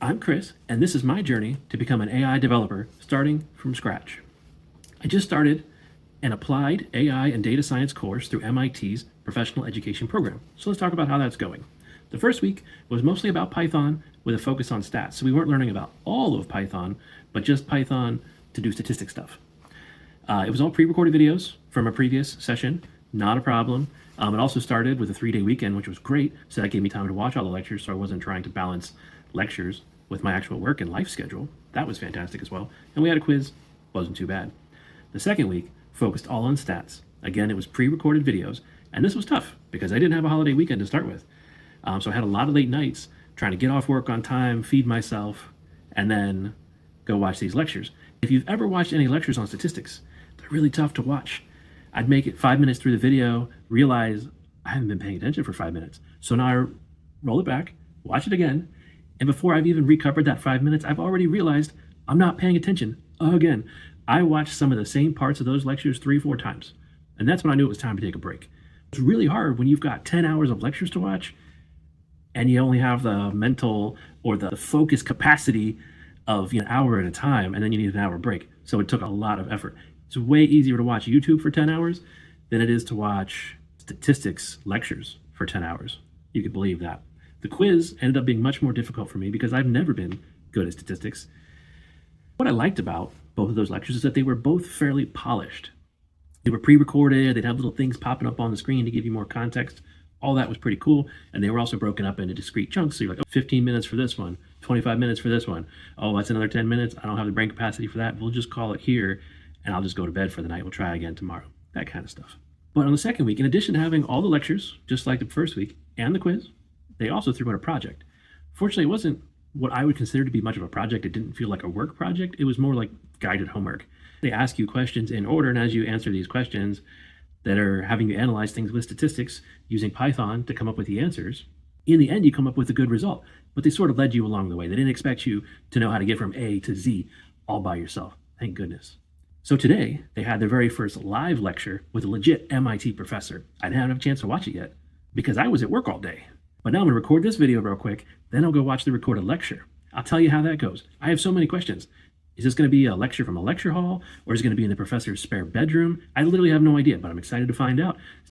I'm Chris, and this is my journey to become an AI developer starting from scratch. I just started an applied AI and data science course through MIT's professional education program. So let's talk about how that's going. The first week was mostly about Python with a focus on stats. So we weren't learning about all of Python, but just Python to do statistics stuff. It was all pre-recorded videos from a previous session, not a problem. It also started with a 3-day weekend, which was great. So that gave me time to watch all the lectures, so I wasn't trying to balance lectures with my actual work and life schedule. That was fantastic as well. And we had a quiz, wasn't too bad. The second week focused all on stats. Again, it was pre-recorded videos, and this was tough because I didn't have a holiday weekend to start with. So I had a lot of late nights trying to get off work on time, feed myself, and then go watch these lectures. If you've ever watched any lectures on statistics, they're really tough to watch. I'd make it 5 minutes through the video, realize I haven't been paying attention for 5 minutes. So now I roll it back, watch it again, and before I've even recovered that 5 minutes, I've already realized I'm not paying attention again. I watched some of the same parts of those lectures 3-4 times. And that's when I knew it was time to take a break. It's really hard when you've got 10 hours of lectures to watch and you only have the mental or the focus capacity of an hour at a time, and then you need an hour break. So it took a lot of effort. It's way easier to watch YouTube for 10 hours than it is to watch statistics lectures for 10 hours. You could believe that. The quiz ended up being much more difficult for me because I've never been good at statistics. What I liked about both of those lectures is that they were both fairly polished. They were pre-recorded, they'd have little things popping up on the screen to give you more context. All that was pretty cool, and they were also broken up into discrete chunks. So you're like, oh, 15 minutes for this one, 25 minutes for this one. Oh, that's another 10 minutes. I don't have the brain capacity for that. We'll just call it here, and I'll just go to bed for the night. We'll try again tomorrow. That kind of stuff. But on the second week, in addition to having all the lectures, just like the first week, and the quiz, they also threw in a project. Fortunately, it wasn't what I would consider to be much of a project. It didn't feel like a work project. It was more like guided homework. They ask you questions in order, and as you answer these questions that are having you analyze things with statistics using Python to come up with the answers, in the end, you come up with a good result. But they sort of led you along the way. They didn't expect you to know how to get from A to Z all by yourself. Thank goodness. So today, they had their very first live lecture with a legit MIT professor. I didn't have a chance to watch it yet because I was at work all day. But now I'm gonna record this video real quick, then I'll go watch the recorded lecture. I'll tell you how that goes. I have so many questions. Is this gonna be a lecture from a lecture hall, or is it gonna be in the professor's spare bedroom? I literally have no idea, but I'm excited to find out.